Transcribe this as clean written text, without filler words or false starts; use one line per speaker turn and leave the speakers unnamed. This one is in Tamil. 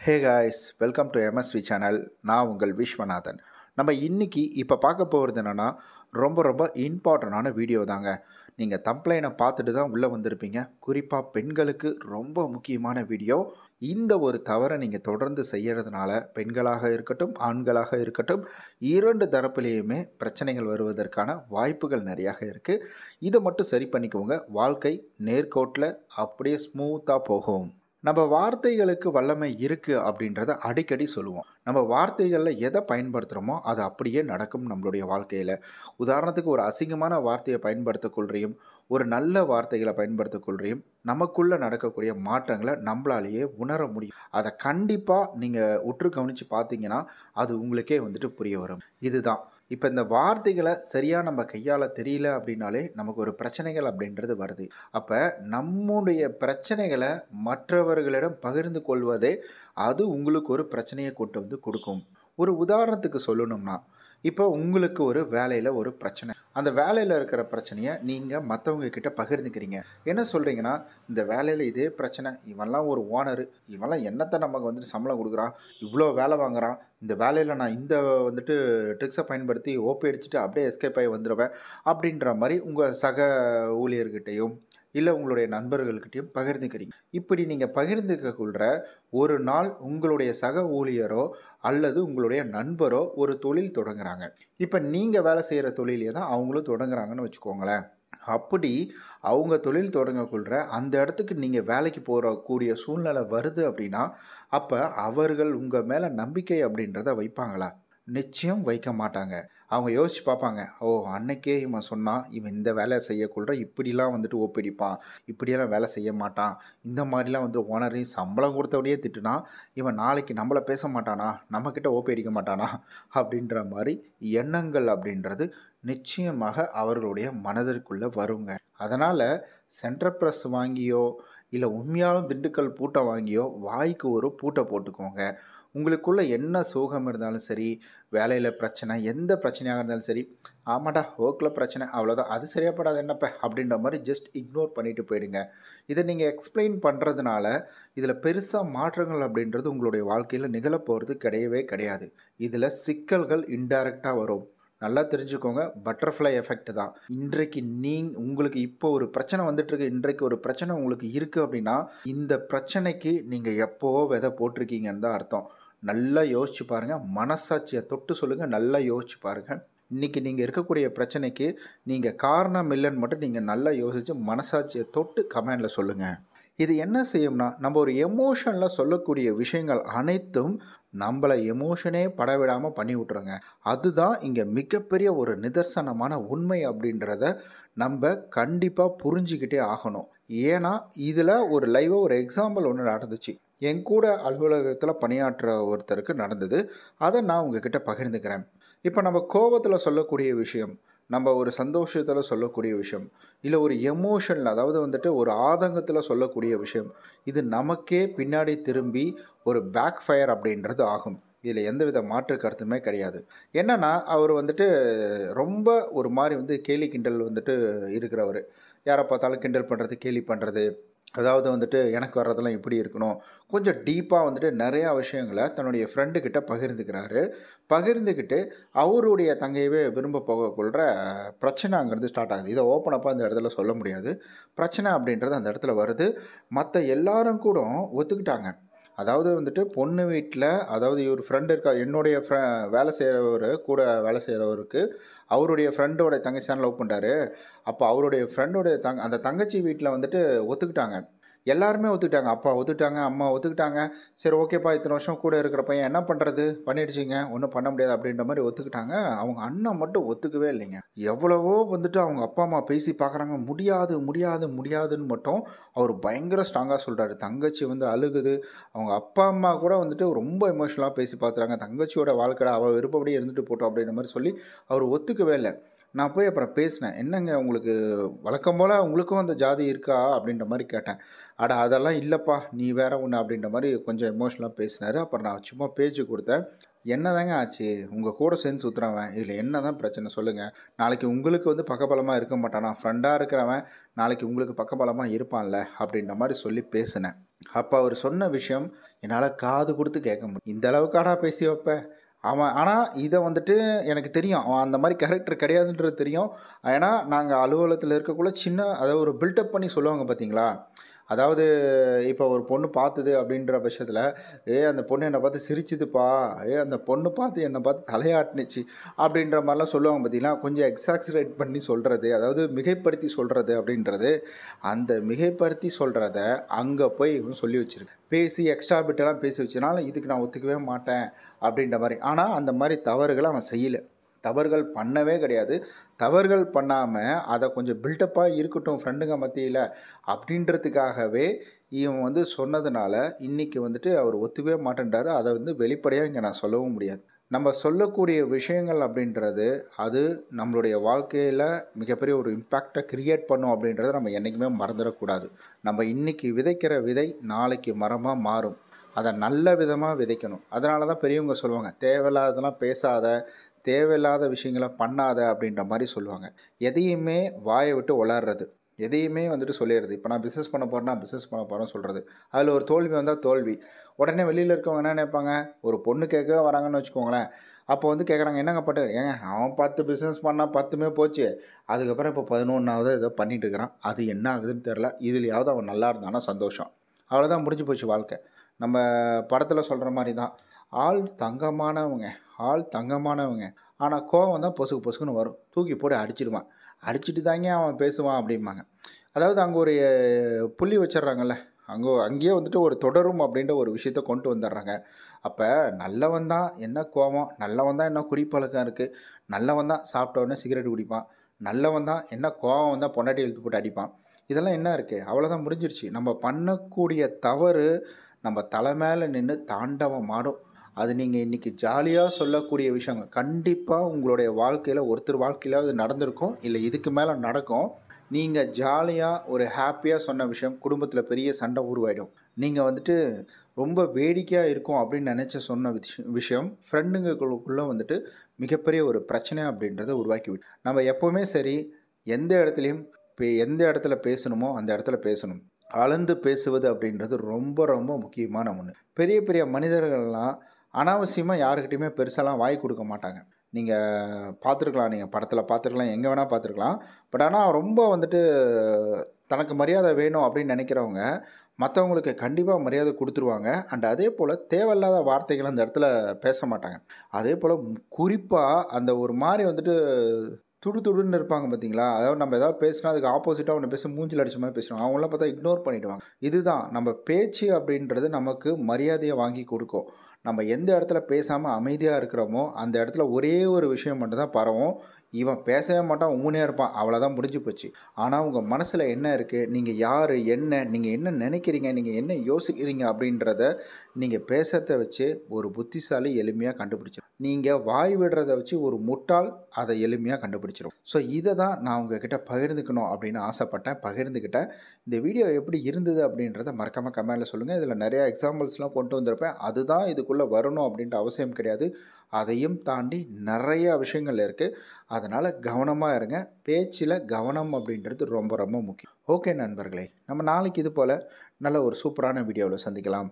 Hey guys, welcome to MSV channel. நான் உங்கள் விஸ்வநாதன். நம்ம இன்னைக்கு இப்போ பார்க்க போகிறது என்னென்னா, ரொம்ப இம்பார்ட்டண்டான வீடியோ தாங்க. நீங்கள் தம்ப்லைனை பார்த்துட்டு தான் உள்ளே வந்திருப்பீங்க. குறிப்பாக பெண்களுக்கு ரொம்ப முக்கியமான வீடியோ. இந்த ஒரு தவறை நீங்கள் தொடர்ந்து செய்கிறதுனால பெண்களாக இருக்கட்டும், ஆண்களாக இருக்கட்டும், இரண்டு தரப்புலேயுமே பிரச்சனைகள் வருவதற்கான வாய்ப்புகள் நிறையாக இருக்குது. இதை மட்டும் சரி பண்ணிக்கோங்க. வாழ்க்கை நேர்கோட்டில் அப்படியே ஸ்மூத்தாக போகும். நம்ம வார்த்தைகளுக்கு வல்லமை இருக்குது அப்படின்றத அடிக்கடி சொல்லுவோம். நம்ம வார்த்தைகளில் எதை பயன்படுத்துகிறோமோ அது அப்படியே நடக்கும் நம்மளுடைய வாழ்க்கையில். உதாரணத்துக்கு ஒரு அசிங்கமான வார்த்தையை பயன்படுத்திக்கொள்கிறையும், ஒரு நல்ல வார்த்தைகளை பயன்படுத்திக்கொள்கிறையும் நமக்குள்ளே நடக்கக்கூடிய மாற்றங்களை நம்மளாலேயே உணர முடியும். அதை கண்டிப்பாக நீங்கள் உற்று கவனித்து பார்த்தீங்கன்னா அது உங்களுக்கே புரிய வரும். இதுதான் இப்போ இந்த வார்த்தைகளை சரியாக நம்ம கையாள தெரியல அப்படின்னாலே நமக்கு ஒரு பிரச்சனைகள் அப்படின்றது வருது. அப்போ நம்முடைய பிரச்சனைகளை மற்றவர்களிடம் பகிர்ந்து கொள்வதே அது உங்களுக்கு ஒரு பிரச்சனையை கொண்டு கொடுக்கும். ஒரு உதாரணத்துக்கு சொல்லணும்னா, இப்போ உங்களுக்கு ஒரு வேலையில் ஒரு பிரச்சனை. அந்த வேலையில் இருக்கிற பிரச்சனையை நீங்கள் மற்றவங்க கிட்ட பகிர்ந்துக்கிறீங்க. என்ன சொல்கிறீங்கன்னா, இந்த வேலையில் இதே பிரச்சனை, இவன்லாம் ஒரு ஓனரு, இவன்லாம் என்னத்தை நமக்கு சம்பளம் கொடுக்குறான், இவ்வளோ வேலை வாங்குறான், இந்த வேலையில் நான் இந்த ட்ரிக்ஸை பயன்படுத்தி ஓபி அடிச்சுட்டு அப்படியே எஸ்கேப் ஆகி வந்துடுவேன் அப்படின்ற மாதிரி உங்கள் சக ஊழியர்கிட்டையும் இல்லை உங்களுடைய நண்பர்கள்கிட்டையும் பகிர்ந்துக்கிறீங்க. இப்படி நீங்கள் பகிர்ந்துக்கொள்கிற ஒரு நாள் உங்களுடைய சக ஊழியரோ அல்லது உங்களுடைய நண்பரோ ஒரு தொழில் தொடங்குறாங்க. இப்போ நீங்கள் வேலை செய்கிற தொழிலே தான் அவங்களும் தொடங்குறாங்கன்னு வச்சுக்கோங்களேன். அப்படி அவங்க தொழில் தொடங்கக்கொள்கிற அந்த இடத்துக்கு நீங்கள் வேலைக்கு போகக்கூடிய சூழ்நிலை வருது அப்படின்னா, அப்போ அவர்கள் உங்கள் மேலே நம்பிக்கை அப்படின்றத வைப்பாங்களா? நிச்சயம் வைக்க மாட்டாங்க. அவங்க யோசிச்சு பார்ப்பாங்க, ஓ அன்னைக்கே இவன் சொன்னான், இவன் இந்த வேலையை செய்யக்குள்ள இப்படிலாம் ஓப்படிப்பான், இப்படியெல்லாம் வேலை செய்ய மாட்டான், இந்த மாதிரிலாம் ஓனரையும் சம்பளம் கொடுத்தபடியே திட்டுனா, இவன் நாளைக்கு நம்மளை பேச மாட்டானா, நம்மக்கிட்ட ஓப்பி அடிக்க மாட்டானா அப்படின்ற மாதிரி எண்ணங்கள் அப்படின்றது நிச்சயமாக அவர்களுடைய மனதிற்குள்ளே வருங்க. அதனால் சென்டர் ப்ரெஸ் வாங்கியோ இல்லை உண்மையாலும் திண்டுக்கல் பூட்டை வாங்கியோ வாய்க்கு ஒரு பூட்டை போட்டுக்கோங்க. உங்களுக்குள்ளே என்ன சோகம் இருந்தாலும் சரி, வேலையில் பிரச்சனை, எந்த பிரச்சனையாக இருந்தாலும் சரி, ஆமாடா ஒர்க்கில் பிரச்சனை அவ்வளோதான், அது சரியாப்படாது என்னப்ப அப்படின்ற மாதிரி ஜஸ்ட் இக்னோர் பண்ணிவிட்டு போயிடுங்க. இதை நீங்கள் எக்ஸ்பிளைன் பண்ணுறதுனால இதில் பெருசாக மாற்றங்கள் அப்படின்றது உங்களுடைய வாழ்க்கையில் நிகழப்போகிறது கிடையவே கிடையாது. இதில் சிக்கல்கள் இன்டைரக்டாக வரும். நல்லா தெரிஞ்சுக்கோங்க, பட்டர்ஃப்ளை எஃபெக்ட் தான். இன்றைக்கு உங்களுக்கு இப்போ ஒரு பிரச்சனை வந்துட்டுருக்கு, இன்றைக்கு ஒரு பிரச்சனை உங்களுக்கு இருக்குது அப்படின்னா, இந்த பிரச்சனைக்கு நீங்கள் எப்போவோ விதை போட்டிருக்கீங்கன்னு தான் அர்த்தம். நல்லா யோசிச்சு பாருங்கள், மனசாட்சியை தொட்டு சொல்லுங்கள், நல்லா யோசிச்சு பாருங்கள். இன்றைக்கி நீங்கள் இருக்கக்கூடிய பிரச்சனைக்கு நீங்கள் காரணம் இல்லைன்னு மட்டும் நீங்கள் நல்லா யோசித்து மனசாட்சியை தொட்டு கமெண்டில் சொல்லுங்கள். இது என்ன செய்யும்னா, நம்ம ஒரு எமோஷனில் சொல்லக்கூடிய விஷயங்கள் அனைத்தும் நம்மளை எமோஷனே பட விடாமல் பண்ணி விட்ருங்க. அதுதான் இங்கே மிகப்பெரிய ஒரு நிதர்சனமான உண்மை அப்படின்றத நம்ம கண்டிப்பாக புரிஞ்சிக்கிட்டே ஆகணும். ஏன்னா இதில் ஒரு லைவாக ஒரு எக்ஸாம்பிள் ஒன்று நடந்துச்சு. என் கூட அலுவலகத்தில் பணியாற்ற ஒருத்தருக்கு நடந்தது. அதை நான் உங்ககிட்ட பகிர்ந்துக்கிறேன். இப்போ நம்ம கோபத்தில் சொல்லக்கூடிய விஷயம், நம்ம ஒரு சந்தோஷத்தில் சொல்லக்கூடிய விஷயம், இல்லை ஒரு எமோஷனில் அதாவது ஒரு ஆதங்கத்தில் சொல்லக்கூடிய விஷயம், இது நமக்கே பின்னாடி திரும்பி ஒரு பேக் ஃபயர் அப்படின்றது ஆகும். இதில் எந்தவித மாற்று கருத்துமே கிடையாது. என்னென்னா அவர் ரொம்ப ஒரு மாதிரி கேலி கிண்டல் இருக்கிறவர். யாரை பார்த்தாலும் கிண்டல் பண்ணுறது, கேலி பண்ணுறது, அதாவது எனக்கு வர்றதெல்லாம் இப்படி இருக்கணும், கொஞ்சம் டீப்பாக நிறையா விஷயங்களை தன்னுடைய ஃப்ரெண்டுக்கிட்ட பகிர்ந்துக்கிறாரு. பகிர்ந்துக்கிட்டு அவருடைய தங்கையவே விரும்ப போகக்கொள்கிற பிரச்சனை அங்கேருந்து ஸ்டார்ட் ஆகுது. இதை ஓப்பனப்பாக அந்த இடத்துல சொல்ல முடியாது. பிரச்சனை அப்படின்றது அந்த இடத்துல வருது. மற்ற எல்லாரும் கூட ஒத்துக்கிட்டாங்க. அதாவது பொண்ணு வீட்டில், அதாவது இவர் ஃப்ரெண்டு இருக்கா, என்னுடைய வேலை செய்கிறவர் கூட வேலை செய்கிறவருக்கு அவருடைய ஃப்ரெண்டோட தங்கச்சி தான் லவ் பண்ணுறாரு. அப்போ அவருடைய ஃப்ரெண்டோடைய அந்த தங்கச்சி வீட்டில் ஒத்துக்கிட்டாங்க. எல்லாருமே ஒத்துக்கிட்டாங்க. அப்பா ஒத்துக்கிட்டாங்க, அம்மா ஒத்துக்கிட்டாங்க. சரி ஓகேப்பா, இத்தனை வருஷம் கூட இருக்கிற பையன் என்ன பண்ணுறது, பண்ணிடுச்சிங்க, ஒன்றும் பண்ண முடியாது அப்படின்ற மாதிரி ஒத்துக்கிட்டாங்க. அவங்க அண்ணன் மட்டும் ஒத்துக்கவே இல்லைங்க. எவ்வளவோ அவங்க அப்பா அம்மா பேசி பார்க்குறாங்க, முடியாது முடியாது முடியாதுன்னு மட்டும் அவர் பயங்கர ஸ்ட்ராங்காக சொல்கிறாரு. தங்கச்சி அழுகுது. அவங்க அப்பா அம்மா கூட ரொம்ப எமோஷனலாக பேசி பார்த்துறாங்க. தங்கச்சியோட வாழ்க்கை அவள் விருப்பப்படியே இருந்துட்டு போட்டோம் அப்படின்ற மாதிரி சொல்லி அவர் ஒத்துக்கவே இல்லை. நான் போய் அப்புறம் பேசினேன், என்னங்க உங்களுக்கு வழக்கம் போல் உங்களுக்கும் அந்த ஜாதி இருக்கா அப்படின்ற மாதிரி கேட்டேன். அட அதெல்லாம் இல்லைப்பா, நீ வேற ஒன்று அப்படின்ற மாதிரி கொஞ்சம் எமோஷ்னலாக பேசினார். அப்புறம் நான் சும்மா பேச்சு கொடுத்தேன். என்னதாங்க ஆச்சு? உங்க கூட சேர்ந்து சுத்துறவன், இதில என்னதான் பிரச்சனை சொல்லுங்க? நாளைக்கு உங்களுக்கு வந்து பக்கபலமா இருக்க மாட்டானா? ஃப்ரெண்டா இருக்கிறவன், நாளைக்கு உங்களுக்கு பக்கபலமா இருப்பான்ல, அப்படின்ற மாரி சொல்லி பேசினேன். அப்ப அவரு சொன்ன விஷயம், என்னால காது குடுத்து கேட்க முடியும். இந்த அளவுக்காடா பேசி வப்ப? அவன் ஆனா இத வந்துட்டு எனக்கு தெரியும். அவன் அந்த மாரி கேரக்டர் கிடையாதுன்றது தெரியும். ஏன்னா, நாங்க அலுவலகத்தில இருக்கக்குள்ள அதாவது ஒரு பில்டப் பண்ணி சொல்லுவாங்க பார்த்தீங்களா? அதாவது இப்போ ஒரு பொண்ணு பார்த்தது அப்படின்ற பட்சத்தில, அந்த பொண்ணு என்ன பார்த்து சிரிச்சுதுப்பா. அந்த பொண்ணு பார்த்து என்ன பார்த்து தலையாட்டுனுச்சு." அப்படின்ற மாரிலாம் சொல்லுவாங்க பார்த்தீங்களா? கொஞ்சம் எக்ஸாக்ஸரேட் பண்ணி சொல்றது, அதாவது மிகைப்படுத்தி சொல்றது அப்படின்றது, அந்த மிகைப்படுத்தி சொல்றத அங்க போய் இவன் சொல்லி வச்சிருக்கான். பேசி எக்ஸ்ட்ரா பிட்டெல்லாம் பேசி வச்சனால, "இதுக்கு நான் ஒத்துக்கவே மாட்டேன்." அப்படின்ற மாரி. ஆனா, அந்த மாரி தவறுகள அவன் செய்யல. தவறுகள் பண்ணவே கிடையாது. தவறுகள் பண்ணாம, அத கொஞ்சம் பில்டப்பா இருக்கட்டும் ஃப்ரெண்டுங்க மத்தியில, அப்படின்றதுக்காகவே இவன் வந்து சொன்னதுனால, இன்னைக்கு வந்துட்டு அவர் ஒத்துக்கவே மாட்டேன்றாரு. அத வந்து வெளிப்படையா இங்க நான் சொல்லவும் முடியாது. நம்ம சொல்லக்கூடிய விஷயங்கள் அப்படின்றது, அது நம்மளுடைய வாழ்க்கையில மிகப்பெரிய ஒரு இம்பேக்ட்ட கிரியேட் பண்ணும் அப்படின்றத நம்ம என்னைக்குமே மறந்துறக்கூடாது. நம்ம இன்னைக்கு விதைக்கிற விதை, நாளைக்கு மரமா மாறும். அத நல்ல விதமா விதைக்கணும். அதனால தான் பெரியவங்க சொல்லுவாங்க, "தேவையில்லாததெல்லாம் பேசாத, தேவையில்லாத விஷயங்கள பண்ணாத" அப்படின்ற மாரி சொல்லுவாங்க. எதையுமே வாய விட்டு உளர்றது. எதையுமே வந்துட்டு சொல்லிறது. இப்ப நான் பிசினஸ் பண்ண போறேன்னா, பிசினஸ் பண்ண போறேன்னு சொல்றது. அதுல ஒரு தோல்வி வந்தா தோல்வி. உடனே வெளியில இருக்கவங்க என்ன நினைப்பாங்க, ஒரு பொண்ணு கேட்கவே வராங்கன்னு வச்சுக்கோங்களேன். அப்போ வந்து கேட்குறாங்க, "என்னங்க பாட்டு?" "ஏங்க அவன் 10 பிசினஸ் பண்ணா 10மே போச்சு. அதுக்கப்புறம் இப்போ 11வது ஏதோ பண்ணிட்டு இருக்கிறான். அது என்ன ஆகுதுன்னு தெரியல. இதுலயாவது அவன் நல்லா இருந்தான்னா சந்தோஷம்." அவ்வளோதான் முடிஞ்சு போச்சு வாழ்க்கை. நம்ம படத்துல சொல்ற மாரி தான். ஆள் தங்கமானவங்க, ஆள் தங்கமானவங்க. ஆனா கோவம் தான் பொசுக்கு பொசுக்குன்னு வரும். தூக்கி போட்டு அடிச்சிடுவான். அடிச்சுட்டு தாங்க அவன் பேசுவான் அப்படிம்பாங்க. அதாவது அங்க ஒரு புள்ளி வச்சுர்றாங்கல்ல. அங்கேயே வந்துட்டு ஒரு தொடரும் அப்படின்ற ஒரு விஷயத்த கொண்டு வந்துடுறாங்க. அப்ப நல்லவன் தான் என்ன கோவம், நல்லவன் தான் என்ன குடிப்பழக்கம் இருக்கு, நல்லவன் தான் சாப்பிட்ட உடனே சிகரெட் குடிப்பான், நல்லவன் தான் என்ன கோவம் வந்தா பொண்டாட்டிய இழுத்து போட்டு அடிப்பான். இதெல்லாம் என்ன இருக்கு? அவ்வளோதான் முடிஞ்சிருச்சு. நம்ம பண்ணக்கூடிய தவறு நம்ம தலை மேல நின்னு தாண்டவமாடும். அது நீங்க இன்னைக்கு ஜாலியா சொல்லக்கூடிய விஷயங்கள். கண்டிப்பா உங்களுடைய வாழ்க்கையில ஒருத்தர் வாழ்க்கையிலாவது நடந்திருக்கும். இல்ல இதுக்கு மேல நடக்கும். நீங்க ஜாலியா ஒரு ஹேப்பியா சொன்ன விஷயம், குடும்பத்தில பெரிய சண்டை உருவாயிடும். நீங்க வந்துட்டு ரொம்ப வேடிக்கையா இருக்கும் அப்படின்னு நெனச்சு சொன்ன விஷயம் ஃப்ரெண்டுங்களுக்குள்ள வந்துட்டு மிகப்பெரிய ஒரு பிரச்சனை அப்படின்றத உருவாக்கிவிடும். நம்ம எப்பவுமே சரி, எந்த இடத்துலயும் எந்த இடத்துல பேசணுமோ அந்த இடத்துல பேசணும். அளந்து பேசுவது அப்படின்றது ரொம்ப ரொம்ப முக்கியமான ஒண்ணு. பெரிய பெரிய மனிதர்கள்லாம் அனாவசியமா யாருக்கிட்டயுமே பெருசாலாம் வாய் குடுக்க மாட்டாங்க. நீங்க பார்த்துருக்கலாம். நீங்க படத்துல பார்த்துருக்கலாம். எங்க வேணா பார்த்துருக்கலாம். பட் ஆனா ரொம்ப வந்துட்டு தனக்கு மரியாதை வேணும் அப்படின்னு நினைக்கிறவங்க, மத்தவங்களுக்கு கண்டிப்பா மரியாதை குடுத்துருவாங்க. அண்ட் அதேபோல தேவையில்லாத வார்த்தைகள் அந்த இடத்துல பேச மாட்டாங்க. அதேபோல குறிப்பா அந்த ஒரு மாரி வந்துட்டு துடுதுடுன்னு இருப்பாங்க பார்த்தீங்களா? அதாவது நம்ம ஏதாவது பேசினா அதுக்கு ஆப்போசிட்டா ஒண்ணு பேசி மூஞ்சில அடிச்ச மாரி பேசுவாங்க. அவங்கலாம் பார்த்தா இக்னோர் பண்ணிடுவாங்க. இதுதான் நம்ம பேச்சு அப்படின்றது நமக்கு மரியாதைய வாங்கி குடுக்கும். நம்ம எந்த இடத்துல பேசாம அமைதியா இருக்கிறோமோ, அந்த இடத்துல ஒரே ஒரு விஷயம் மட்டும் தான் பரவும். இவன் பேசவே மாட்டான், உம்முனே இருப்பான். அவ்வளோதான் முடிஞ்சு போச்சு. ஆனா உங்க மனசுல என்ன இருக்கு? நீங்க யாரு? என்ன? நீங்க என்ன நினைக்கிறீங்க? நீங்க என்ன யோசிக்கிறீங்க? அப்படின்றத நீங்க பேசுறத வச்சு ஒரு புத்திசாலி எளிமையா கண்டுபிடிச்சிரும். நீங்க வாய் விடுறத வச்சு ஒரு முட்டாள் அத எளிமையா கண்டுபிடிச்சிரும். ஸோ இத தான் நான் உங்ககிட்ட பகிர்ந்துக்கணும் அப்படின்னு ஆசைப்பட்டேன். பகிர்ந்துக்கிட்டேன். இந்த வீடியோ எப்படி இருந்தது அப்படின்றத மறக்காம கமெண்ட்ல சொல்லுங்க. இதுல நெறைய எக்ஸாம்பிள்ஸ்லாம் கொண்டு வந்திருப்பேன். அதுதான் இதுக்குள்ள வரணும் அப்படின்ற அவசியம் கிடையாது. அதையும் தாண்டி நெறைய விஷயங்கள் இருக்கு. அதனால கவனமா இருங்க. பேச்சில கவனம் அப்படின்றது ரொம்ப ரொம்ப முக்கியம். ஓகே நண்பர்களே! நம்ம நாளைக்கு இது போல நல்ல ஒரு சூப்பரான வீடியோவுல சந்திக்கலாம்.